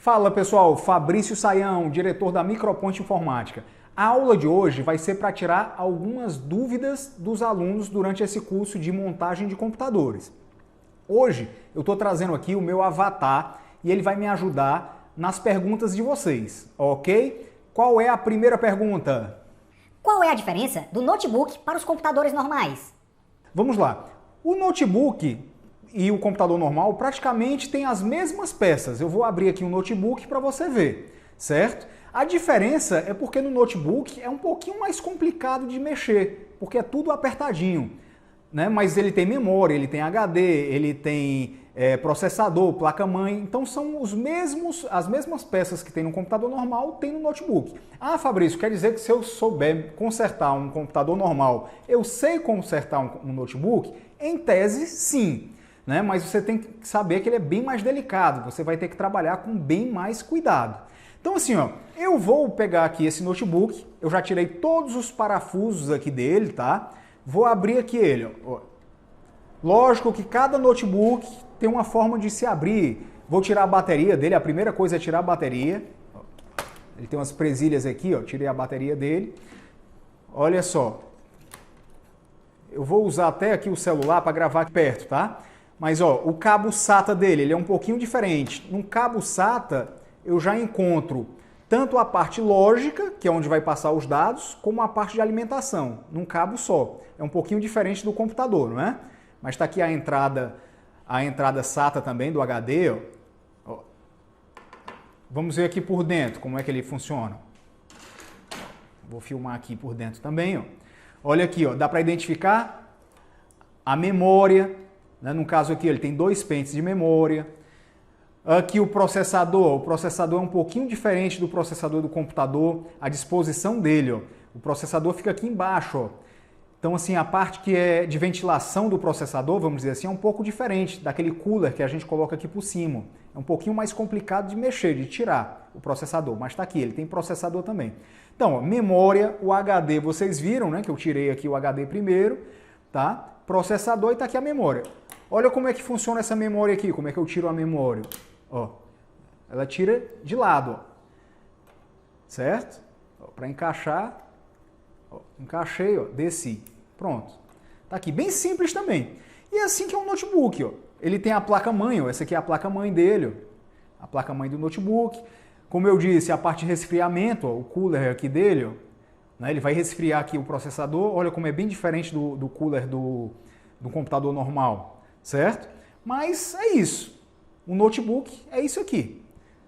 Fala pessoal, Fabrício Sayão, diretor da Microponte Informática. A aula de hoje vai ser para tirar algumas dúvidas dos alunos durante esse curso de montagem de computadores. Hoje eu estou trazendo aqui o meu avatar e ele vai me ajudar nas perguntas de vocês, ok? Qual é a primeira pergunta? Qual é a diferença do notebook para os computadores normais? Vamos lá. O notebook e o computador normal praticamente têm as mesmas peças. Eu vou abrir aqui um notebook para você ver, certo? A diferença é porque no notebook é um pouquinho mais complicado de mexer, porque é tudo apertadinho, né? Mas ele tem memória, ele tem HD, ele tem processador, placa-mãe, então são as mesmas peças que tem no computador normal, tem no notebook. Ah, Fabrício, quer dizer que se eu souber consertar um computador normal, eu sei consertar um notebook? Em tese, sim. Né? Mas você tem que saber que ele é bem mais delicado, você vai ter que trabalhar com bem mais cuidado. Então assim, ó, eu vou pegar aqui esse notebook, eu já tirei todos os parafusos aqui dele, tá? Vou abrir aqui ele, ó. Lógico que cada notebook tem uma forma de se abrir. Vou tirar a bateria dele, a primeira coisa é tirar a bateria. Ele tem umas presilhas aqui, ó, tirei a bateria dele. Olha só, eu vou usar até aqui o celular para gravar aqui perto, tá? Mas ó, o cabo SATA dele, ele é um pouquinho diferente. No cabo SATA eu já encontro tanto a parte lógica, que é onde vai passar os dados, como a parte de alimentação, num cabo só. É um pouquinho diferente do computador, não é? Mas está aqui a entrada SATA também do HD. Ó. Vamos ver aqui por dentro como é que ele funciona. Vou filmar aqui por dentro também. Ó. Olha aqui, ó, dá para identificar a memória. Né? No caso aqui ele tem 2 pentes de memória. Aqui o processador é um pouquinho diferente do processador do computador, a disposição dele. Ó. O processador fica aqui embaixo. Ó. Então assim, a parte que é de ventilação do processador, vamos dizer assim, é um pouco diferente daquele cooler que a gente coloca aqui por cima. É um pouquinho mais complicado de mexer, de tirar o processador, mas está aqui, ele tem processador também. Então, ó, memória, o HD, vocês viram, né, que eu tirei aqui o HD primeiro, tá? Processador e está aqui a memória. Olha como é que funciona essa memória aqui, como é que eu tiro a memória. Ó, ela tira de lado, ó. Certo? Para encaixar, ó, encaixei, ó, desci. Pronto. Tá aqui, bem simples também. E é assim que é um notebook, ó. Ele tem a placa-mãe, ó. Essa aqui é a placa-mãe dele, ó. A placa-mãe do notebook. Como eu disse, a parte de resfriamento, ó, o cooler aqui dele, ó, né, ele vai resfriar aqui o processador. Olha como é bem diferente do cooler do computador normal. Certo? Mas é isso. O notebook é isso aqui.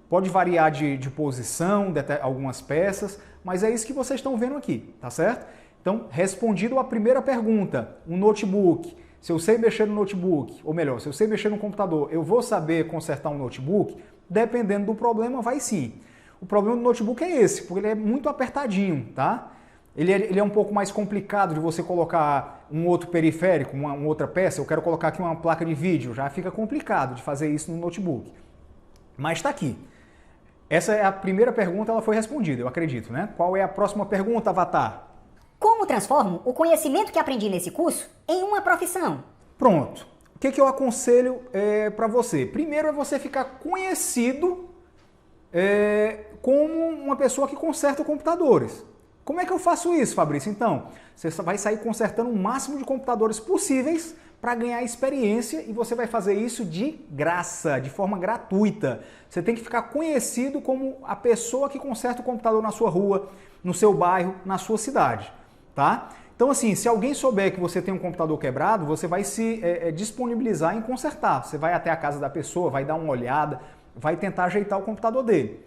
Pode variar de posição, de algumas peças, mas é isso que vocês estão vendo aqui, tá certo? Então, respondido a primeira pergunta, um notebook, se eu sei mexer no notebook, ou melhor, se eu sei mexer no computador, eu vou saber consertar um notebook? Dependendo do problema, vai sim. O problema do notebook é esse, porque ele é muito apertadinho, tá? Ele é um pouco mais complicado de você colocar um outro periférico, uma outra peça. Eu quero colocar aqui uma placa de vídeo, já fica complicado de fazer isso no notebook. Mas está aqui. Essa é a primeira pergunta, ela foi respondida, eu acredito, né? Qual é a próxima pergunta, Avatar? Como transformo o conhecimento que aprendi nesse curso em uma profissão? Pronto. O que eu aconselho para você? Primeiro é você ficar conhecido como uma pessoa que conserta computadores. Como é que eu faço isso, Fabrício? Então, você vai sair consertando o máximo de computadores possíveis para ganhar experiência e você vai fazer isso de graça, de forma gratuita. Você tem que ficar conhecido como a pessoa que conserta o computador na sua rua, no seu bairro, na sua cidade, tá? Então, assim, se alguém souber que você tem um computador quebrado, você vai se disponibilizar em consertar. Você vai até a casa da pessoa, vai dar uma olhada, vai tentar ajeitar o computador dele.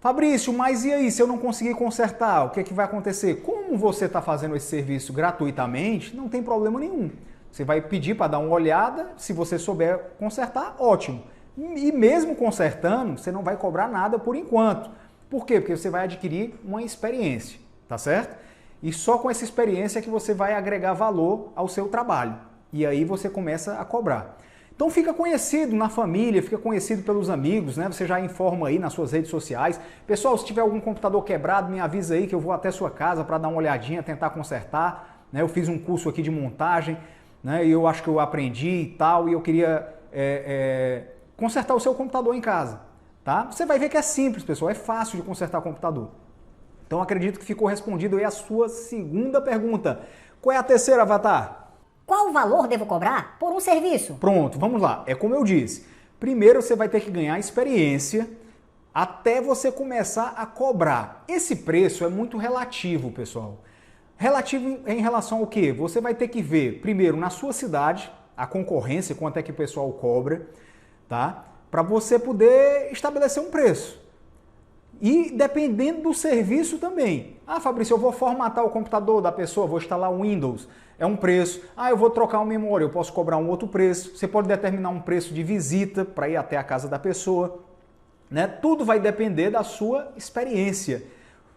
Fabrício, mas e aí, se eu não conseguir consertar, o que é que vai acontecer? Como você está fazendo esse serviço gratuitamente, não tem problema nenhum. Você vai pedir para dar uma olhada, se você souber consertar, ótimo. E mesmo consertando, você não vai cobrar nada por enquanto. Por quê? Porque você vai adquirir uma experiência, tá certo? E só com essa experiência é que você vai agregar valor ao seu trabalho. E aí você começa a cobrar. Então fica conhecido na família, fica conhecido pelos amigos, né? Você já informa aí nas suas redes sociais. Pessoal, se tiver algum computador quebrado, me avisa aí que eu vou até sua casa para dar uma olhadinha, tentar consertar. Né? Eu fiz um curso aqui de montagem, né? E eu acho que eu aprendi e tal, e eu queria consertar o seu computador em casa. tá? Você vai ver que é simples, pessoal, é fácil de consertar computador. Então acredito que ficou respondido aí a sua segunda pergunta. Qual é a terceira, Avatar? Qual o valor devo cobrar por um serviço? Pronto, vamos lá. É como eu disse. Primeiro você vai ter que ganhar experiência até você começar a cobrar. Esse preço é muito relativo, pessoal. Relativo em relação ao quê? Você vai ter que ver, primeiro, na sua cidade, a concorrência, quanto é que o pessoal cobra, tá? Para você poder estabelecer um preço. E dependendo do serviço também. Ah, Fabrício, eu vou formatar o computador da pessoa, vou instalar o Windows, é um preço. Ah, eu vou trocar uma memória, eu posso cobrar um outro preço. Você pode determinar um preço de visita para ir até a casa da pessoa. Né? Tudo vai depender da sua experiência.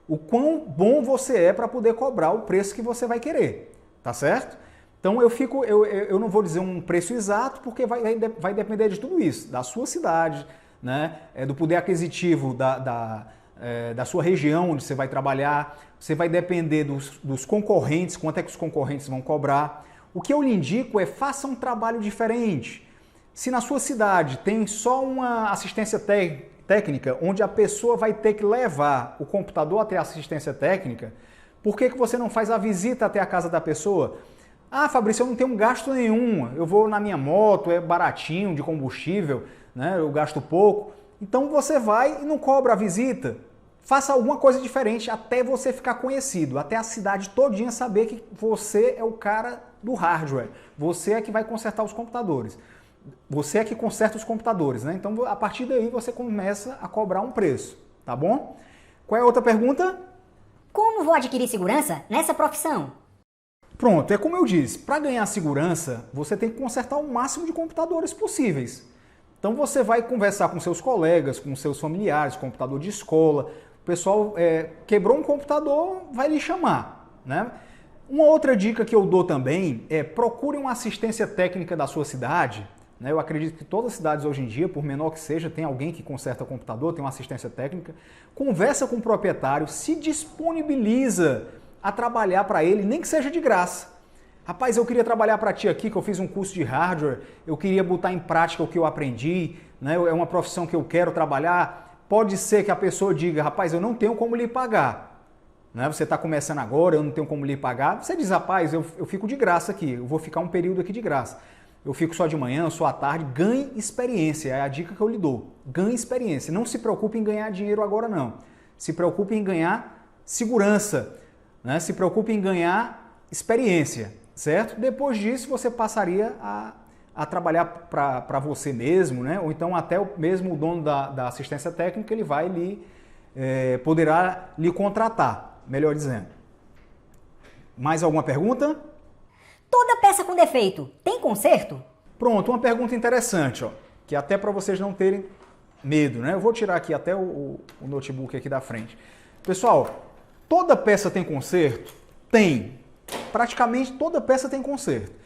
O quão bom você é para poder cobrar o preço que você vai querer. Tá certo? Então eu não vou dizer um preço exato, porque vai depender de tudo isso, da sua cidade, né? Do poder aquisitivo da sua região onde você vai trabalhar, você vai depender dos concorrentes, quanto é que os concorrentes vão cobrar. O que eu lhe indico é faça um trabalho diferente. Se na sua cidade tem só uma assistência técnica, onde a pessoa vai ter que levar o computador até a assistência técnica, por que você não faz a visita até a casa da pessoa? Ah, Fabrício, eu não tenho gasto nenhum, eu vou na minha moto, é baratinho de combustível, né? Eu gasto pouco. Então você vai e não cobra a visita. Faça alguma coisa diferente até você ficar conhecido, até a cidade todinha saber que você é o cara do hardware. Você é que vai consertar os computadores. Você é que conserta os computadores, né? Então a partir daí você começa a cobrar um preço, tá bom? Qual é a outra pergunta? Como vou adquirir segurança nessa profissão? Pronto, é como eu disse, para ganhar segurança, você tem que consertar o máximo de computadores possíveis. Então você vai conversar com seus colegas, com seus familiares, computador de escola, o pessoal quebrou um computador, vai lhe chamar, né? Uma outra dica que eu dou também é procure uma assistência técnica da sua cidade, né? Eu acredito que todas as cidades hoje em dia, por menor que seja, tem alguém que conserta computador, tem uma assistência técnica, conversa com o proprietário, se disponibiliza a trabalhar para ele, nem que seja de graça. Rapaz, eu queria trabalhar para ti aqui, que eu fiz um curso de hardware, eu queria botar em prática o que eu aprendi, né? É uma profissão que eu quero trabalhar. Pode ser que a pessoa diga, rapaz, eu não tenho como lhe pagar. Né? Você está começando agora, eu não tenho como lhe pagar. Você diz, rapaz, eu fico de graça aqui, eu vou ficar um período aqui de graça. Eu fico só de manhã, só à tarde, ganhe experiência, é a dica que eu lhe dou. Ganhe experiência, não se preocupe em ganhar dinheiro agora não. Se preocupe em ganhar segurança. Né? Se preocupe em ganhar experiência, certo? Depois disso, você passaria a trabalhar para você mesmo, né? Ou então até mesmo o dono da assistência técnica, ele vai poderá lhe contratar, melhor dizendo. Mais alguma pergunta? Toda peça com defeito tem conserto? Pronto, uma pergunta interessante, ó, que até para vocês não terem medo, né? Eu vou tirar aqui até o notebook aqui da frente. Pessoal, toda peça tem conserto? Tem. Praticamente toda peça tem conserto.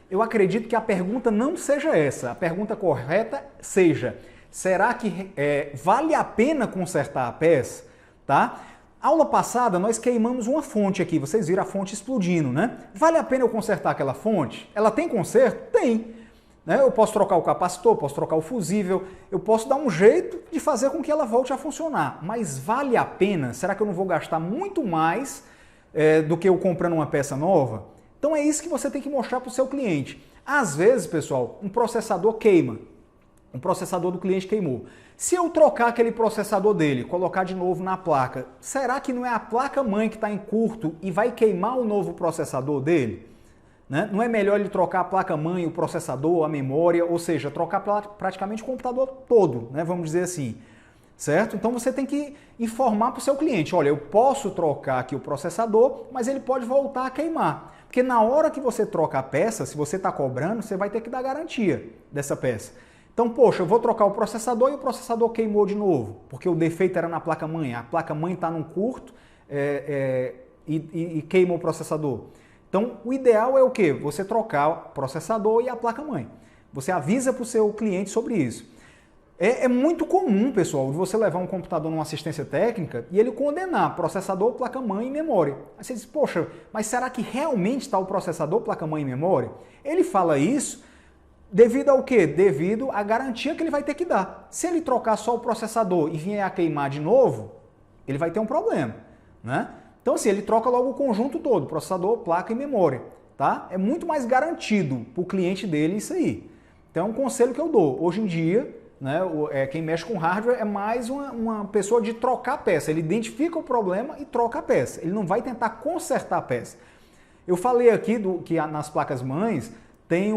Eu acredito que a pergunta não seja essa. A pergunta correta seja, será que vale a pena consertar a peça? Tá? Aula passada nós queimamos uma fonte aqui. Vocês viram a fonte explodindo, né? Vale a pena eu consertar aquela fonte? Ela tem conserto? Tem. Né? Eu posso trocar o capacitor, posso trocar o fusível, eu posso dar um jeito de fazer com que ela volte a funcionar. Mas vale a pena? Será que eu não vou gastar muito mais do que eu comprando uma peça nova? Então é isso que você tem que mostrar para o seu cliente. Às vezes, pessoal, um processador queima. Um processador do cliente queimou. Se eu trocar aquele processador dele, colocar de novo na placa, será que não é a placa-mãe que está em curto e vai queimar o novo processador dele? Né? Não é melhor ele trocar a placa-mãe, o processador, a memória, ou seja, trocar praticamente o computador todo, né? Vamos dizer assim. Certo? Então você tem que informar para o seu cliente, olha, eu posso trocar aqui o processador, mas ele pode voltar a queimar. Porque na hora que você troca a peça, se você está cobrando, você vai ter que dar garantia dessa peça. Então, poxa, eu vou trocar o processador e o processador queimou de novo, porque o defeito era na placa-mãe. A placa-mãe está num curto e queima o processador. Então, o ideal é o quê? Você trocar o processador e a placa-mãe. Você avisa para o seu cliente sobre isso. É muito comum, pessoal, de você levar um computador numa assistência técnica e ele condenar processador, placa-mãe e memória. Aí você diz, poxa, mas será que realmente está o processador, placa-mãe e memória? Ele fala isso Devido ao quê? Devido à garantia que ele vai ter que dar. Se ele trocar só o processador e vier a queimar de novo, ele vai ter um problema, né? Então, assim, ele troca logo o conjunto todo, processador, placa e memória, tá? É muito mais garantido para o cliente dele isso aí. Então, é um conselho que eu dou. Hoje em dia, né, quem mexe com hardware é mais uma pessoa de trocar a peça. Ele identifica o problema e troca a peça. Ele não vai tentar consertar a peça. Eu falei aqui que nas placas-mães tem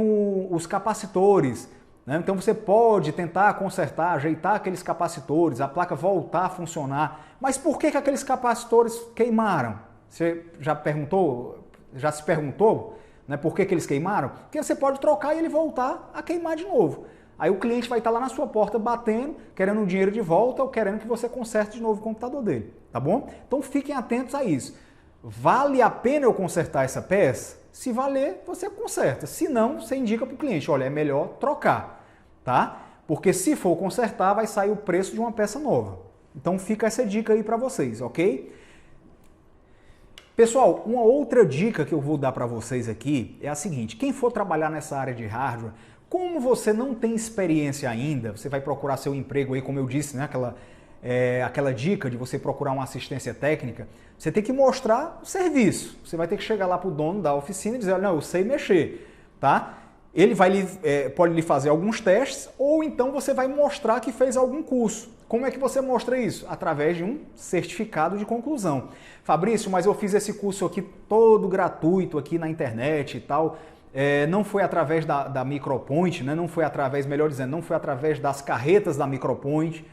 os capacitores, né? Então você pode tentar consertar, ajeitar aqueles capacitores, a placa voltar a funcionar. Mas por que aqueles capacitores queimaram? Você já se perguntou, né, por que eles queimaram? Porque você pode trocar e ele voltar a queimar de novo. Aí o cliente vai estar lá na sua porta batendo, querendo o dinheiro de volta ou querendo que você conserte de novo o computador dele, tá bom? Então fiquem atentos a isso. Vale a pena eu consertar essa peça? Se valer, você conserta. Se não, você indica para o cliente, olha, é melhor trocar, tá? Porque se for consertar, vai sair o preço de uma peça nova. Então fica essa dica aí para vocês, ok? Pessoal, uma outra dica que eu vou dar para vocês aqui é a seguinte, quem for trabalhar nessa área de hardware, como você não tem experiência ainda, você vai procurar seu emprego aí, como eu disse, né? Aquela dica de você procurar uma assistência técnica, você tem que mostrar o serviço. Você vai ter que chegar lá para o dono da oficina e dizer, não, eu sei mexer, tá? Ele pode lhe fazer alguns testes ou então você vai mostrar que fez algum curso. Como é que você mostra isso? Através de um certificado de conclusão. Fabrício, mas eu fiz esse curso aqui todo gratuito aqui na internet e tal. Não foi através da Micropoint, né? Não foi através, melhor dizendo, não foi através das carretas da Micropoint,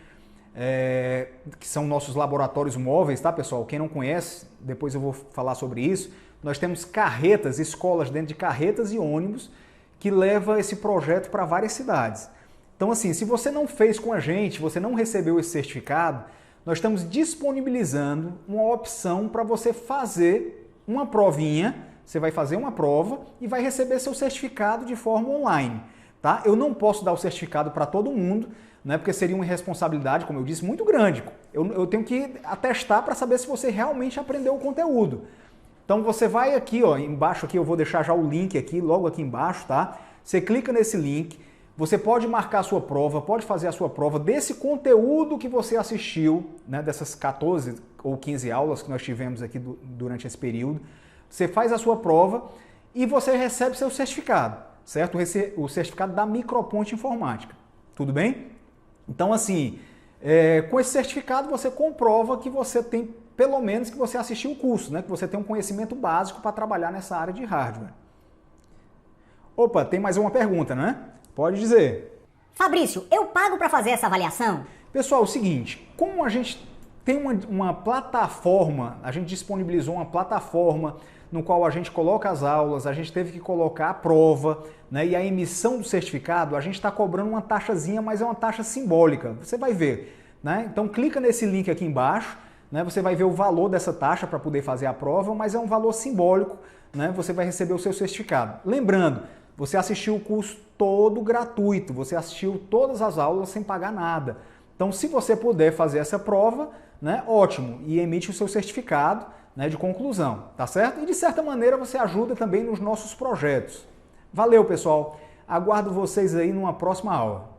que são nossos laboratórios móveis, tá, pessoal? Quem não conhece, depois eu vou falar sobre isso. Nós temos carretas, escolas dentro de carretas e ônibus que leva esse projeto para várias cidades. Então, assim, se você não fez com a gente, você não recebeu esse certificado, nós estamos disponibilizando uma opção para você fazer uma provinha. Você vai fazer uma prova e vai receber seu certificado de forma online, tá? Eu não posso dar o certificado para todo mundo, né? Porque seria uma responsabilidade, como eu disse, muito grande. Eu tenho que atestar para saber se você realmente aprendeu o conteúdo. Então você vai aqui, ó, embaixo aqui, eu vou deixar já o link aqui, logo aqui embaixo, tá? Você clica nesse link, você pode marcar a sua prova, pode fazer a sua prova desse conteúdo que você assistiu, né? Dessas 14 ou 15 aulas que nós tivemos aqui durante esse período. Você faz a sua prova e você recebe seu certificado, certo? O certificado da Micropoint Informática, tudo bem? Então, assim, com esse certificado você comprova que você tem, pelo menos, que você assistiu o curso, né? Que você tem um conhecimento básico para trabalhar nessa área de hardware. Opa, tem mais uma pergunta, né? Pode dizer. Fabrício, eu pago para fazer essa avaliação? Pessoal, é o seguinte, como a gente tem uma plataforma, a gente disponibilizou uma plataforma no qual a gente coloca as aulas, a gente teve que colocar a prova, né? E a emissão do certificado, a gente está cobrando uma taxazinha, mas é uma taxa simbólica. Você vai ver, né? Então clica nesse link aqui embaixo, né? Você vai ver o valor dessa taxa para poder fazer a prova, mas é um valor simbólico, né? Você vai receber o seu certificado. Lembrando, você assistiu o curso todo gratuito, você assistiu todas as aulas sem pagar nada. Então, se você puder fazer essa prova, né, ótimo, e emite o seu certificado, né, de conclusão, tá certo? E de certa maneira você ajuda também nos nossos projetos. Valeu, pessoal! Aguardo vocês aí numa próxima aula.